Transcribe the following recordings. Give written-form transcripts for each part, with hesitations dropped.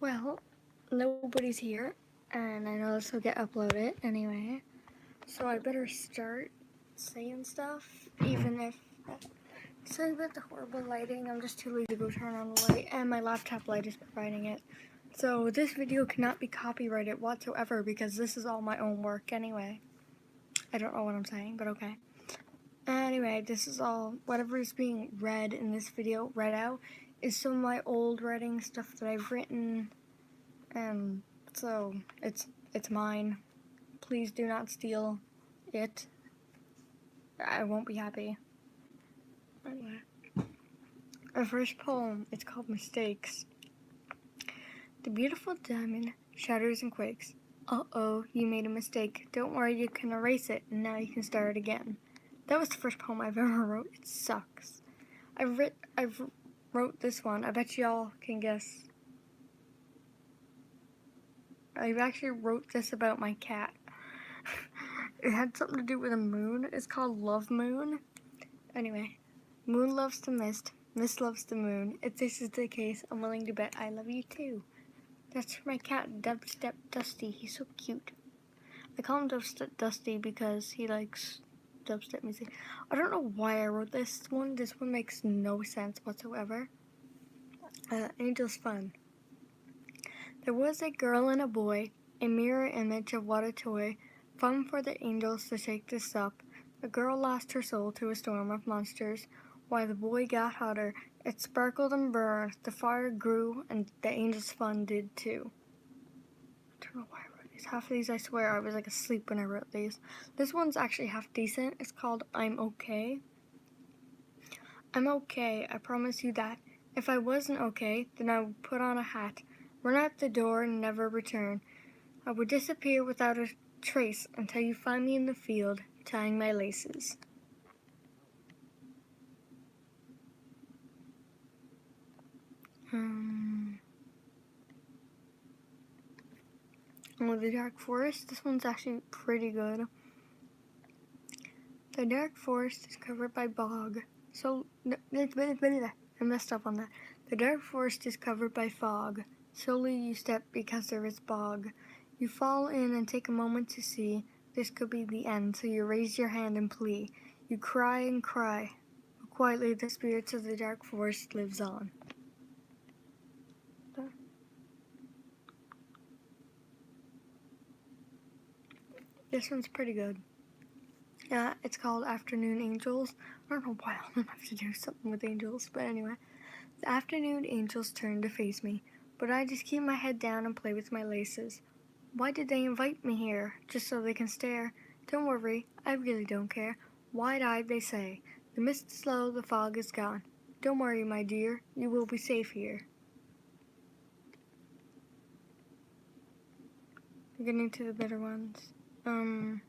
Well, nobody's here, and I know this will get uploaded anyway, so I better start saying stuff, even if. Sorry about the horrible lighting, I'm just too lazy to go turn on the light, and my laptop light is providing it. So this video cannot be copyrighted whatsoever because this is all my own work anyway. I don't know what I'm saying, but okay. Anyway, this is all, whatever is being read in this video, read out, is some of my old writing stuff that I've written, and so it's mine. Please do not steal it. I won't be happy. Anyway, our first poem, it's called Mistakes. The beautiful diamond shatters and quakes. Uh-oh, you made a mistake. Don't worry, you can erase it, and now you can start again. That was the first poem I've ever wrote. It sucks. I've wrote this one. I bet y'all can guess. I've actually wrote this about my cat. It had something to do with a moon. It's called Love Moon. Anyway, moon loves the mist. Mist loves the moon. If this is the case, I'm willing to bet I love you too. That's for my cat, Dubstep Dusty. He's so cute. I call him Dubstep Dusty because he likes dubstep music. I don't know why I wrote this one. This one makes no sense whatsoever. Angel's Fun. There was a girl and a boy, a mirror image of what a toy. Fun for the angels to shake this up. The girl lost her soul to a storm of monsters. While the boy got hotter, it sparkled and burned. The fire grew, and the angels' fun did too. I don't know why I wrote these. Half of these, I swear, I was like asleep when I wrote these. This one's actually half decent. It's called I'm Okay. I'm okay, I promise you that. If I wasn't okay, then I would put on a hat, run out the door, and never return. I would disappear without a trace until you find me in the field, tying my laces. Oh, the Dark Forest. This one's actually pretty good. The dark forest is covered by bog. I messed up on that. The dark forest is covered by fog. Slowly you step because there is bog. You fall in and take a moment to see this could be the end, so you raise your hand and plea. You cry and cry. But quietly the spirits of the dark forest lives on. This one's pretty good. Yeah, it's called Afternoon Angels. I don't know why I have to do something with angels, but anyway. The afternoon angels turn to face me, but I just keep my head down and play with my laces. Why did they invite me here? Just so they can stare? Don't worry, I really don't care. Wide-eyed they say, the mist is low, the fog is gone. Don't worry, my dear, you will be safe here. We're getting to the better ones. Oh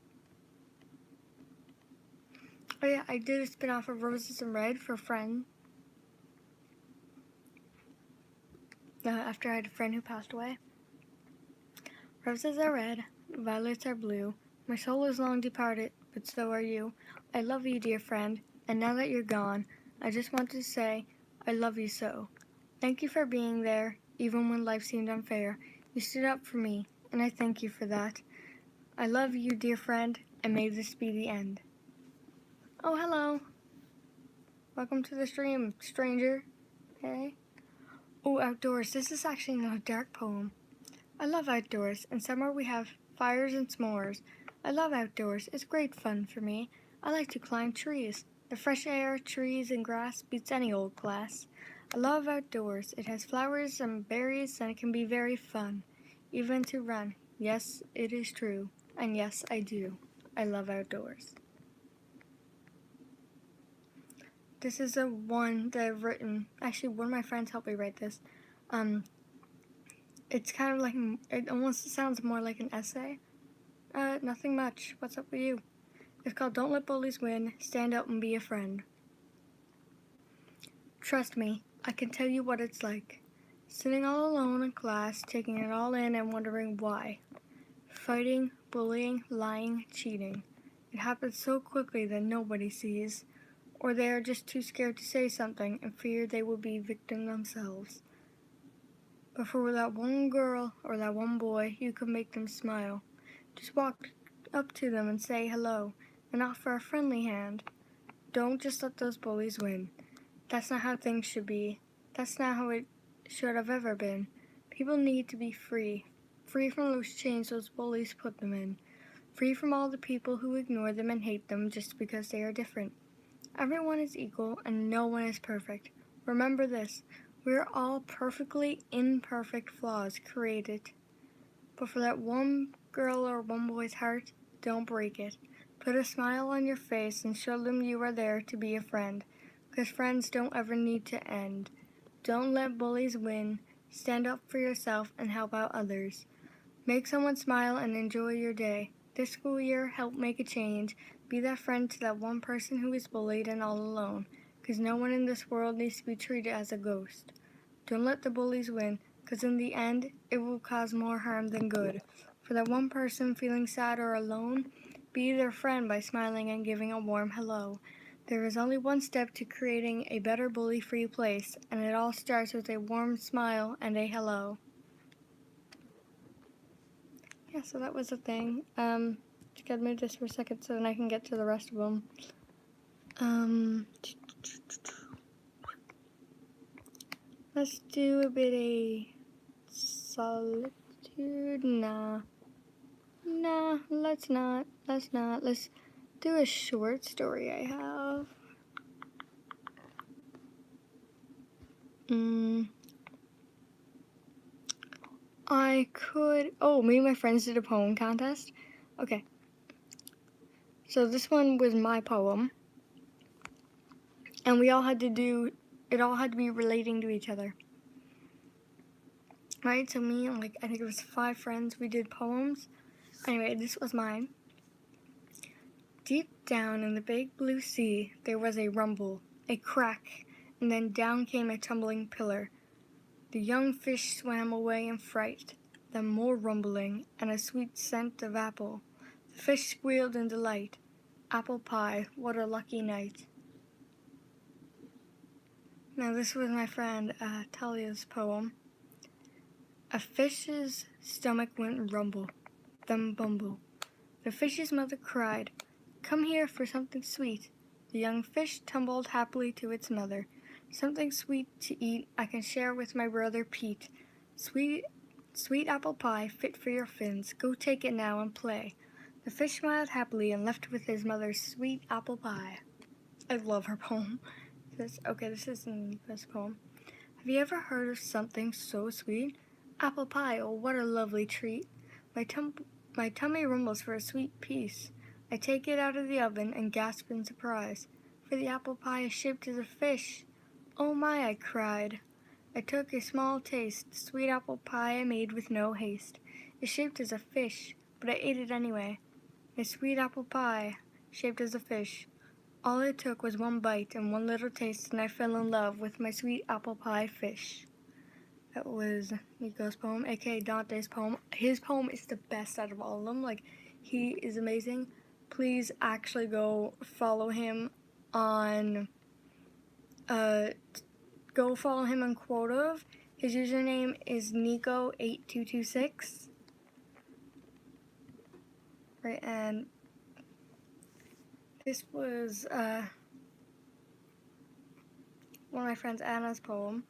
yeah, I did a spin-off of Roses and Red for a friend. After I had a friend who passed away. Roses are red, violets are blue. My soul is long departed, but so are you. I love you, dear friend, and now that you're gone, I just want to say I love you so. Thank you for being there, even when life seemed unfair. You stood up for me, and I thank you for that. I love you, dear friend, and may this be the end. Oh, hello. Welcome to the stream, stranger. Hey. Oh, outdoors. This is actually not a dark poem. I love outdoors. In summer we have fires and s'mores. I love outdoors. It's great fun for me. I like to climb trees. The fresh air, trees, and grass beats any old class. I love outdoors. It has flowers and berries, and it can be very fun. Even to run. Yes, it is true. And yes, I do. I love outdoors. This is a one that I've written. Actually, one of my friends helped me write this. It's kind of like, it almost sounds more like an essay. Nothing much. What's up with you? It's called Don't Let Bullies Win. Stand up and be a friend. Trust me, I can tell you what it's like. Sitting all alone in class, taking it all in and wondering why. Fighting, bullying, lying, cheating. It happens so quickly that nobody sees. Or they are just too scared to say something and fear they will be victim themselves. But for that one girl or that one boy, you could make them smile. Just walk up to them and say hello, and offer a friendly hand. Don't just let those bullies win. That's not how things should be. That's not how it should have ever been. People need to be free. Free from those chains those bullies put them in. Free from all the people who ignore them and hate them just because they are different. Everyone is equal and no one is perfect. Remember this. We are all perfectly imperfect flaws created. But for that one girl or one boy's heart, don't break it. Put a smile on your face and show them you are there to be a friend. Because friends don't ever need to end. Don't let bullies win. Stand up for yourself and help out others. Make someone smile and enjoy your day. This school year, help make a change. Be that friend to that one person who is bullied and all alone. Because no one in this world needs to be treated as a ghost. Don't let the bullies win, because in the end, it will cause more harm than good. For that one person feeling sad or alone, be their friend by smiling and giving a warm hello. There is only one step to creating a better bully-free place, and it all starts with a warm smile and a hello. Yeah, so that was the thing. Just gotta move this for a second so then I can get to the rest of them. Let's do a bit of solitude. Nah, let's not. Let's do a short story I have. Me and my friends did a poem contest. Okay. So this one was my poem. And it all had to be relating to each other. Right, so me and I think it was 5 friends, we did poems. Anyway, this was mine. Deep down in the big blue sea, there was a rumble, a crack, and then down came a tumbling pillar. The young fish swam away in fright, then more rumbling, and a sweet scent of apple. The fish squealed in delight. Apple pie, what a lucky night. Now this was my friend Talia's poem. A fish's stomach went rumble, then bumble. The fish's mother cried, "Come here for something sweet." The young fish tumbled happily to its mother. "Something sweet to eat I can share with my brother Pete. Sweet apple pie fit for your fins. Go take it now and play." The fish smiled happily and left with his mother's sweet apple pie. I love her poem. This isn't this poem. Have you ever heard of something so sweet? Apple pie, oh what a lovely treat. My tummy rumbles for a sweet piece. I take it out of the oven and gasp in surprise, for the apple pie is shaped as a fish. "Oh my," I cried. I took a small taste. The sweet apple pie I made with no haste. It's shaped as a fish, but I ate it anyway. A sweet apple pie, shaped as a fish. All it took was one bite and one little taste, and I fell in love with my sweet apple pie fish. That was Nico's poem, aka Dante's poem. His poem is the best out of all of them. He is amazing. Please actually go follow him on Quotive. His username is Nico8226. Right, and this was one of my friends Anna's poem.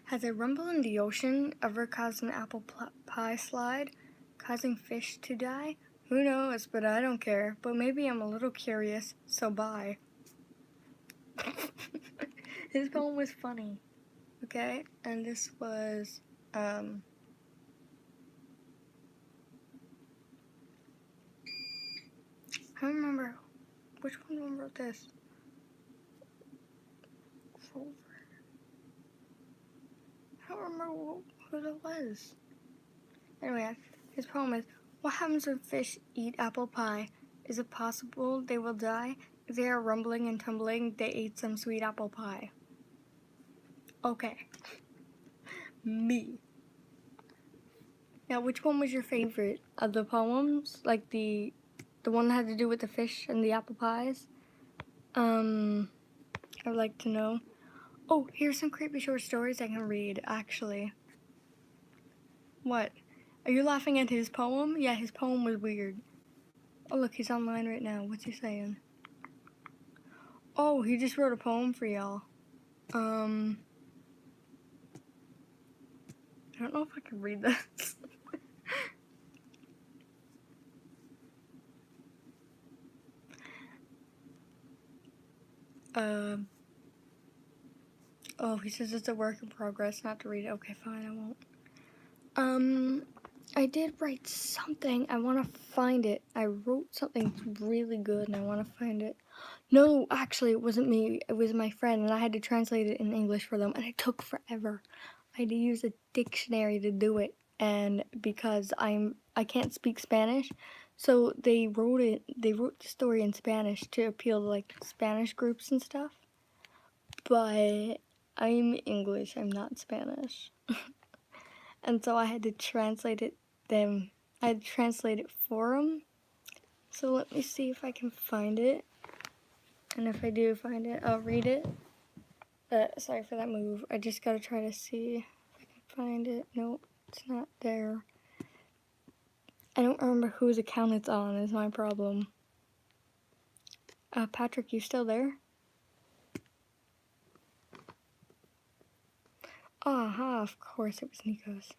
Has a rumble in the ocean ever caused an apple pie slide, causing fish to die? Who knows, but I don't care. But maybe I'm a little curious, so bye. His poem was funny, okay? And this was, I don't remember, which one wrote this? I don't remember who that was. Anyway, his poem is, what happens when fish eat apple pie? Is it possible they will die? If they are rumbling and tumbling, they ate some sweet apple pie. Okay. Me. Now, which one was your favorite of the poems? Like the one that had to do with the fish and the apple pies? I would like to know. Oh, here's some creepy short stories I can read, actually. What? Are you laughing at his poem? Yeah, his poem was weird. Oh, look, he's online right now. What's he saying? Oh, he just wrote a poem for y'all. I don't know if I can read this. Oh, he says it's a work in progress, not to read it. Okay, fine, I won't. I did write something. I want to find it. I wrote something really good and I want to find it. No, actually, it wasn't me. It was my friend, and I had to translate it in English for them, and it took forever. I had to use a dictionary to do it, and because I can't speak Spanish, so they wrote the story in Spanish to appeal to like Spanish groups and stuff. But I'm English. I'm not Spanish. And so I had to translate it for them. So let me see if I can find it. And if I do find it, I'll read it. Sorry for that move. I just gotta try to see if I can find it. Nope, it's not there. I don't remember whose account it's on is my problem. Patrick, you still there? Aha, of course it was Nico's.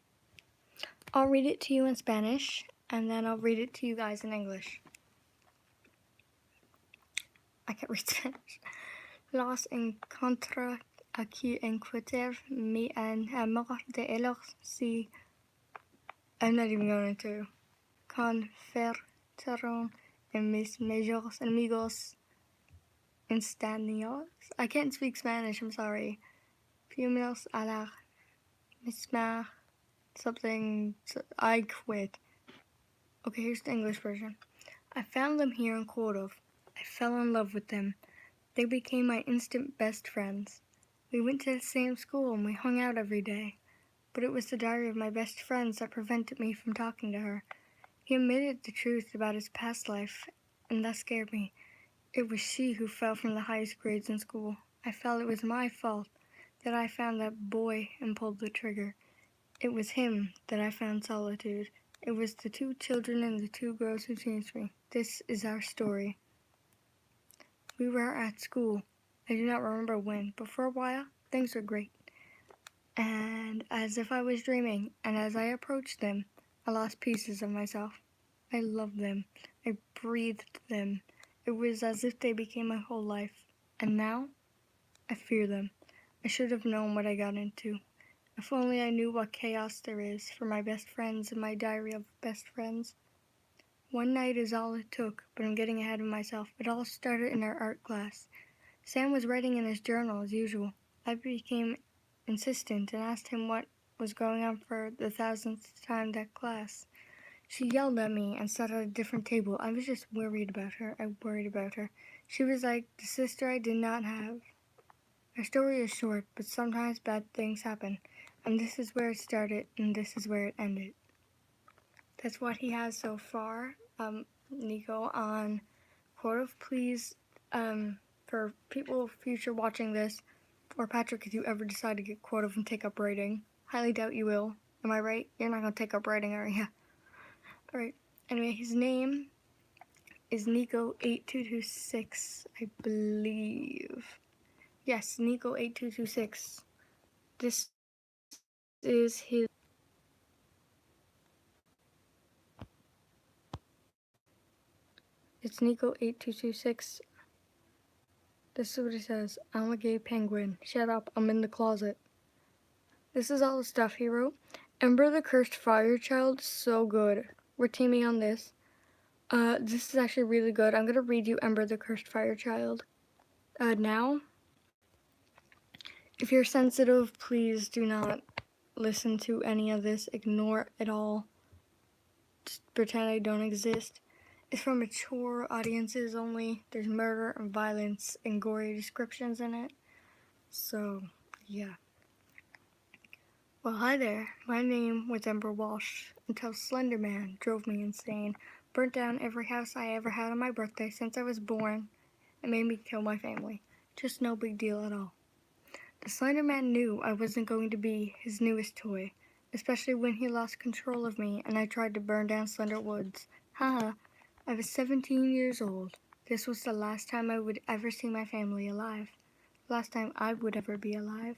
I'll read it to you in Spanish, and then I'll read it to you guys in English. I can't read Spanish. Los encontré aquí en Twitter. Mi amor de ellos si... I'm not even going to. Conversaron en mis mejores amigos instantáneos. I can't speak Spanish, I'm sorry. Fuimos a la misma something. I quit. Okay, here's the English version. I found them here in Cordova. I fell in love with them. They became my instant best friends. We went to the same school and we hung out every day. But it was the diary of my best friends that prevented me from talking to her. He admitted the truth about his past life, and that scared me. It was she who fell from the highest grades in school. I felt it was my fault that I found that boy and pulled the trigger. It was him that I found solitude. It was the 2 children and the 2 girls who changed me. This is our story. We were at school. I do not remember when, but for a while, things were great. And as if I was dreaming, and as I approached them, I lost pieces of myself. I loved them. I breathed them. It was as if they became my whole life. And now, I fear them. I should have known what I got into. If only I knew what chaos there is for my best friends in my diary of best friends. One night is all it took, but I'm getting ahead of myself. It all started in our art class. Sam was writing in his journal as usual. I became insistent and asked him what was going on for the 1000th time that class. She yelled at me and sat at a different table. I was just worried about her. She was like the sister I did not have. Our story is short, but sometimes bad things happen. And this is where it started, and this is where it ended. That's what he has so far, Nico, on Quote. Please, for people future watching this, or Patrick, if you ever decide to get Quote and take up writing, highly doubt you will. Am I right? You're not going to take up writing, are you? Alright, anyway, his name is Nico8226, I believe. Yes, Nico8226. This is his... It's Nico8226. This is what he says. I'm a gay penguin. Shut up, I'm in the closet. This is all the stuff he wrote. Ember the Cursed Fire Child, so good. We're teaming on this. This is actually really good. I'm gonna read you Ember the Cursed Fire Child. Now. If you're sensitive, please do not listen to any of this. Ignore it all. Just pretend I don't exist. It's for mature audiences only. There's murder and violence and gory descriptions in it. So, yeah. Well, hi there. My name was Ember Walsh until Slender Man drove me insane. Burnt down every house I ever had on my birthday since I was born and made me kill my family. Just no big deal at all. The Slender Man knew I wasn't going to be his newest toy, especially when he lost control of me and I tried to burn down Slender Woods. Haha, I was 17 years old. This was the last time I would ever see my family alive. Last time I would ever be alive.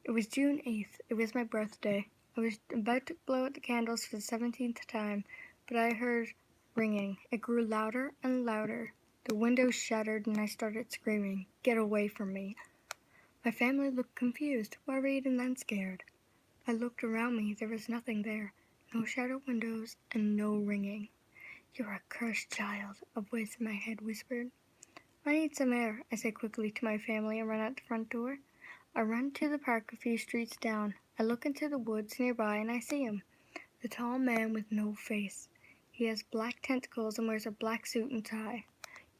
It was June 8th. It was my birthday. I was about to blow out the candles for the 17th time, but I heard ringing. It grew louder and louder. The windows shattered and I started screaming, "Get away from me!" My family looked confused, worried, and then scared. I looked around me. There was nothing there. No shattered windows and no ringing. "You're a cursed child," a voice in my head whispered. "I need some air," I said quickly to my family and ran out the front door. I run to the park a few streets down. I look into the woods nearby and I see him. The tall man with no face. He has black tentacles and wears a black suit and tie.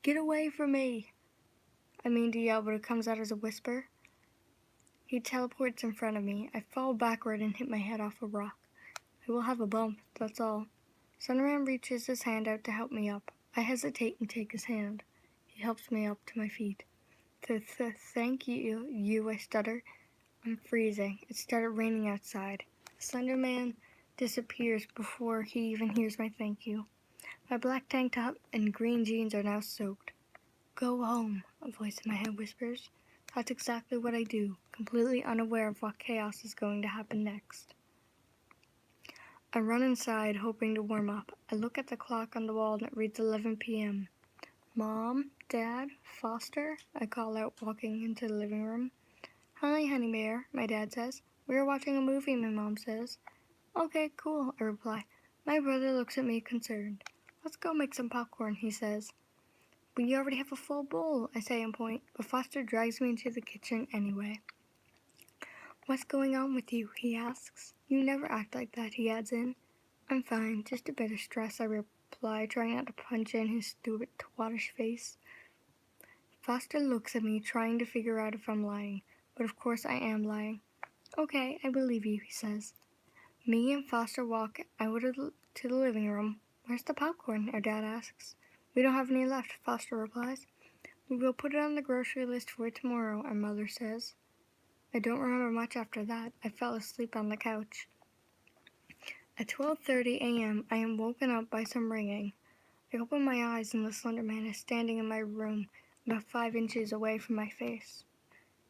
"Get away from me!" I mean to yell, but it comes out as a whisper. He teleports in front of me. I fall backward and hit my head off a rock. I will have a bump, that's all. Sunran reaches his hand out to help me up. I hesitate and take his hand. He helps me up to my feet. Thank you, I stutter. I'm freezing. It started raining outside. The Slender Man disappears before he even hears my thank you. My black tank top and green jeans are now soaked. "Go home," a voice in my head whispers. That's exactly what I do, completely unaware of what chaos is going to happen next. I run inside, hoping to warm up. I look at the clock on the wall and it reads 11 p.m. "Mom? Dad? Foster?" I call out, walking into the living room. "Hi, honey bear," my dad says. "We are watching a movie," my mom says. "Okay, cool," I reply. My brother looks at me concerned. "Let's go make some popcorn," he says. "But you already have a full bowl," I say and point, but Foster drags me into the kitchen anyway. "What's going on with you?" he asks. "You never act like that," he adds in. "I'm fine, just a bit of stress," I reply, trying not to punch in his stupid twatish face. Foster looks at me, trying to figure out if I'm lying, but of course I am lying. "Okay, I believe you," he says. Me and Foster walk out to the living room. "Where's the popcorn?" our dad asks. "We don't have any left," Foster replies. "We will put it on the grocery list for tomorrow," our mother says. I don't remember much after that. I fell asleep on the couch. At 12:30 a.m., I am woken up by some ringing. I open my eyes and the Slender Man is standing in my room, about 5 inches away from my face.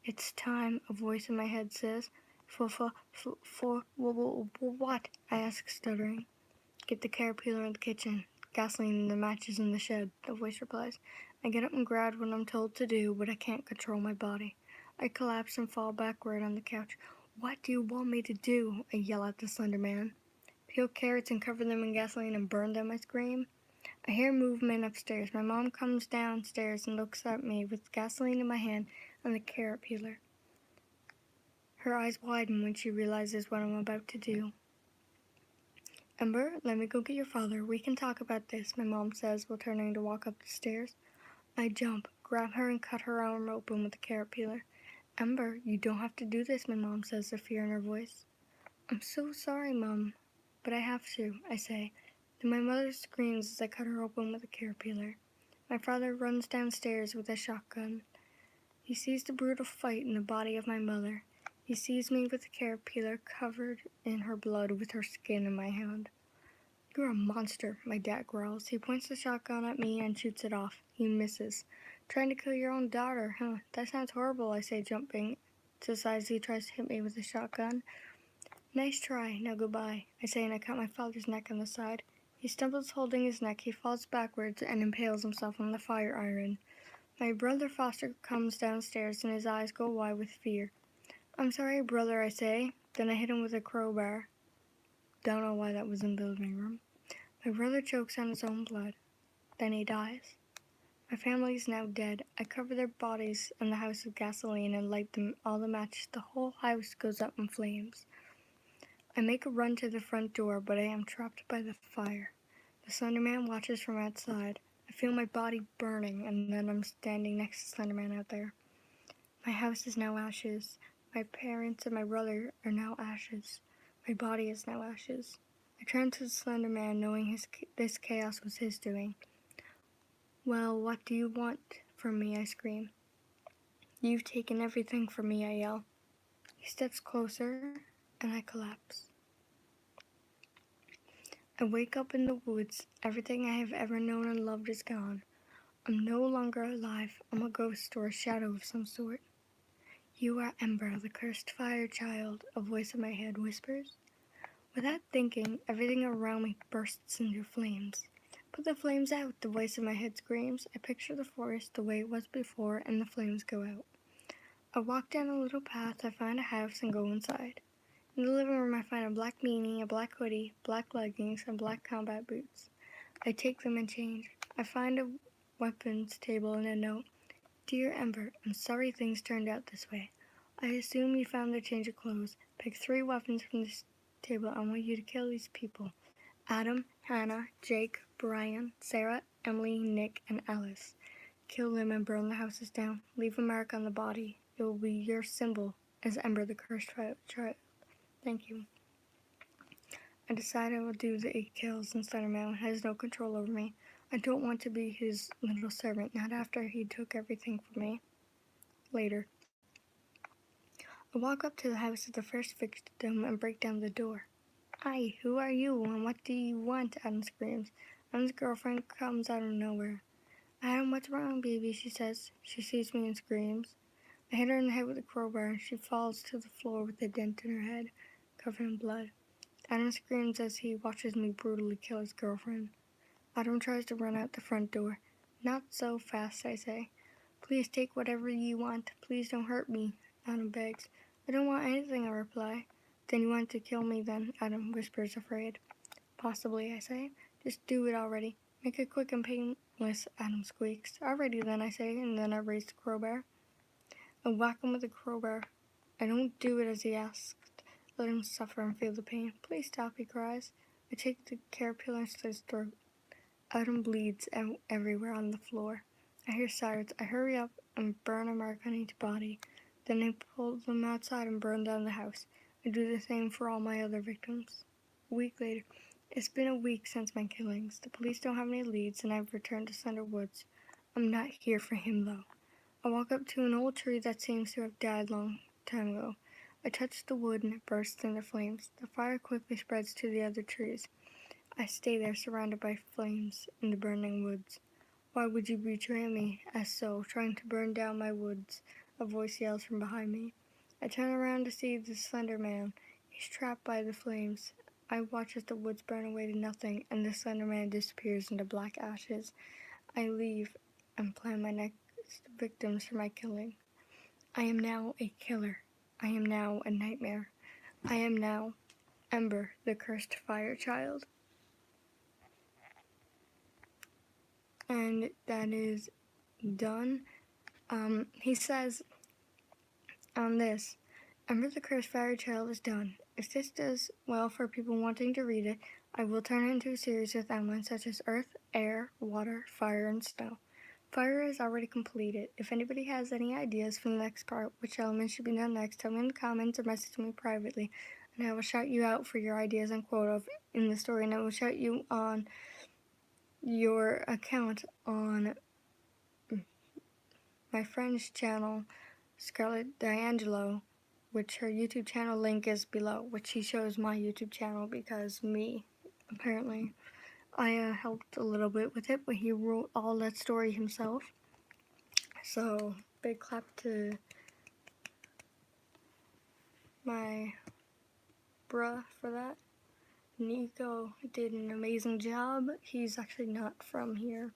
"It's time," a voice in my head says. For what?" I ask, stuttering. "Get the caterpillar in the kitchen. Gasoline and the matches in the shed," the voice replies. I get up and grab what I'm told to do, but I can't control my body. I collapse and fall backward on the couch. "What do you want me to do?" I yell at the Slender Man. "Peel carrots and cover them in gasoline and burn them," I scream. I hear movement upstairs. My mom comes downstairs and looks at me with gasoline in my hand and the carrot peeler. Her eyes widen when she realizes what I'm about to do. "Ember, let me go get your father. We can talk about this," my mom says while turning to walk up the stairs. I jump, grab her, and cut her arm open with the carrot peeler. "Ember, you don't have to do this," my mom says, the fear in her voice. "I'm so sorry, Mom, but I have to," I say. Then my mother screams as I cut her open with a carrot peeler. My father runs downstairs with a shotgun. He sees the brutal fight in the body of my mother. He sees me with the carrot peeler covered in her blood with her skin in my hand. "You're a monster," my dad growls. He points the shotgun at me and shoots it off. He misses. "Trying to kill your own daughter, huh? That sounds horrible," I say, jumping to the side as he tries to hit me with the shotgun. "Nice try, now goodbye," I say, and I cut my father's neck on the side. He stumbles holding his neck. He falls backwards and impales himself on the fire iron. My brother Foster comes downstairs and his eyes go wide with fear. "I'm sorry, brother," I say. Then I hit him with a crowbar. Don't know why that was in the living room. My brother chokes on his own blood. Then he dies. My family is now dead. I cover their bodies in the house with gasoline and light them all the matches. The whole house goes up in flames. I make a run to the front door, but I am trapped by the fire. The Slender Man watches from outside. I feel my body burning, and then I'm standing next to Slender Man out there. My house is now ashes. My parents and my brother are now ashes. My body is now ashes. I turn to the Slender Man, knowing this chaos was his doing. "Well, what do you want from me?" I scream. "You've taken everything from me," I yell. He steps closer, and I collapse. I wake up in the woods. Everything I have ever known and loved is gone. I'm no longer alive. I'm a ghost or a shadow of some sort. You are Ember, the cursed fire child, a voice in my head whispers. Without thinking, everything around me bursts into flames. Put the flames out, the voice in my head screams. I picture the forest the way it was before, and the flames go out. I walk down a little path, I find a house, and go inside. In the living room, I find a black beanie, a black hoodie, black leggings, and black combat boots. I take them and change. I find a weapons table and a note. Dear Ember, I'm sorry things turned out this way. I assume you found a change of clothes. Pick 3 weapons from this table. I want you to kill these people. Adam, Hannah, Jake, Brian, Sarah, Emily, Nick, and Alice. Kill them and burn the houses down. Leave a mark on the body. It will be your symbol as Ember the cursed child. Thank you. I decide I will do the 8 kills since Slenderman has no control over me. I don't want to be his little servant, not after he took everything from me. Later. I walk up to the house of the first victim and break down the door. Hi, who are you and what do you want? Adam screams. Adam's girlfriend comes out of nowhere. Adam, what's wrong, baby? She says. She sees me and screams. I hit her in the head with a crowbar and she falls to the floor with a dent in her head, covered in blood. Adam screams as he watches me brutally kill his girlfriend. Adam tries to run out the front door. Not so fast, I say. Please take whatever you want. Please don't hurt me, Adam begs. I don't want anything, I reply. Then you want to kill me then, Adam whispers, afraid. Possibly, I say. Just do it already. Make it quick and painless, Adam squeaks. Alrighty then, I say, and then I raise the crowbar. I whack him with the crowbar. I don't do it as he asked. Let him suffer and feel the pain. Please stop, he cries. I take the caterpillar and slit his throat. Adam bleeds out everywhere on the floor. I hear sirens. I hurry up and burn a mark on each body. Then I pull them outside and burn down the house. I do the same for all my other victims. A week later. It's been a week since my killings. The police don't have any leads and I've returned to Slender Woods. I'm not here for him though. I walk up to an old tree that seems to have died long time ago. I touch the wood and it bursts into flames. The fire quickly spreads to the other trees. I stay there surrounded by flames in the burning woods. Why would you betray me? As so, trying to burn down my woods, a voice yells from behind me. I turn around to see the Slender Man. He's trapped by the flames. I watch as the woods burn away to nothing and the Slender Man disappears into black ashes. I leave and plan my next victims for my killing. I am now a killer. I am now a nightmare. I am now Ember, the cursed fire child. And that is done. He says on this, Ember the Cursed Fire Child is done. If this does well for people wanting to read it, I will turn it into a series with elements such as earth, air, water, fire, and snow. Fire is already completed. If anybody has any ideas for the next part, which element should be done next, tell me in the comments or message me privately, and I will shout you out for your ideas and quote of in the story, and I will shout you on your account on my friend's channel, Scarlett D'Angelo, which her YouTube channel link is below, which she shows my YouTube channel because me, apparently. I helped a little bit with it, but he wrote all that story himself. So, big clap to my bruh for that. Nico did an amazing job. He's actually not from here.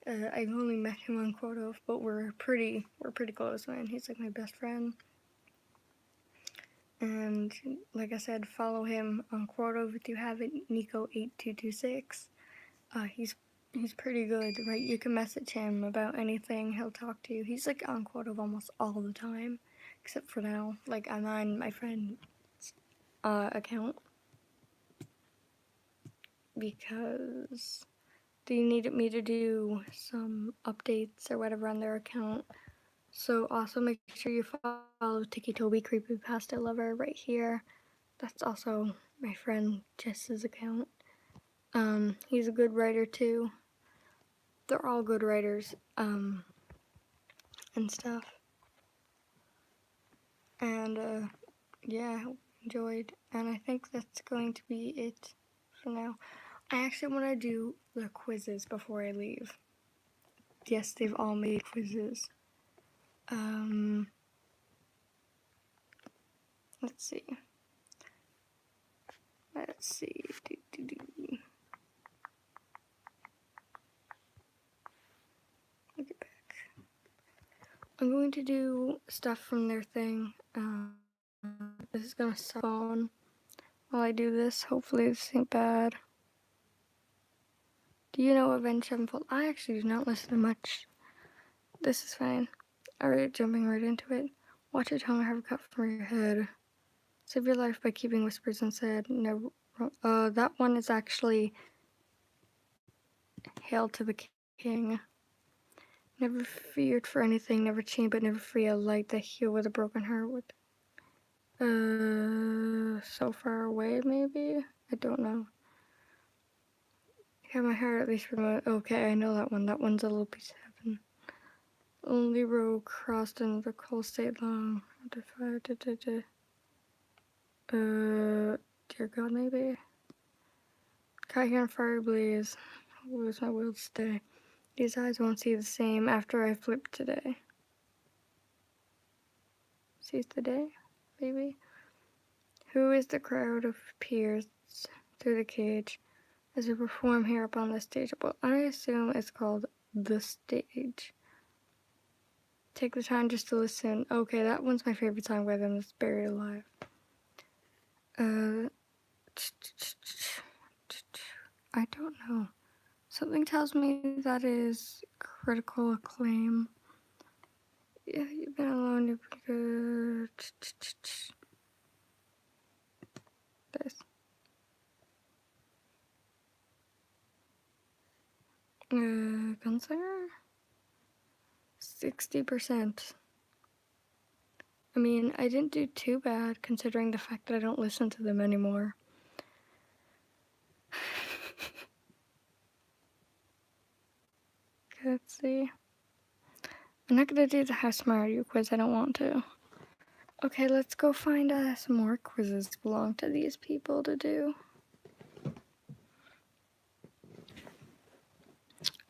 I've only met him on Quoto, but we're pretty close, man. He's like my best friend. And like I said, follow him on Quoto if you have it, Nico8226. He's pretty good, right? You can message him about anything. He'll talk to you. He's like on Quoto almost all the time, except for now. Like I'm on my friend's account because they needed me to do some updates or whatever on their account. So also make sure you follow Tiki Toby Creepypasta Lover right here. That's also my friend Jess's account. He's a good writer too. They're all good writers, and stuff. And yeah, I hope you enjoyed. And I think that's going to be it for now. I actually want to do the quizzes before I leave. Yes, they've all made quizzes. Let's see. Let's see. Look it back. I'm going to do stuff from their thing. This is gonna suck on while I do this. Hopefully this ain't bad. Do you know Avenged Sevenfold? I actually do not listen to much. This is fine. Alright, jumping right into it. Watch your tongue have a cut from your head. Save your life by keeping whispers inside. Never. That one is actually Hail to the King. Never feared for anything, never chained, but never free. A light that heal with a broken heart would. So far away, maybe? I don't know. Yeah, my heart at least remote. Okay, I know that one. That one's a little piece of heaven. Only road crossed in the cold state long. Dear God, maybe. Caught here on fire blaze. Lose my will to stay. These eyes won't see the same after I flip today. Seize the day, baby. Who is the crowd of peers through the cage as we perform here upon the stage? Well, I assume it's called The Stage. Take the time just to listen. Okay, that one's my favorite song by them. It's Buried Alive. I don't know. Something tells me that is Critical Acclaim. Yeah, you've been alone. You've been good. This. Gunslinger? 60%. I mean, I didn't do too bad considering the fact that I don't listen to them anymore. Okay, let's see. I'm not gonna do the How Smart Are You quiz, I don't want to. Okay, let's go find some more quizzes belong to these people to do.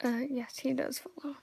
Yes, he does follow.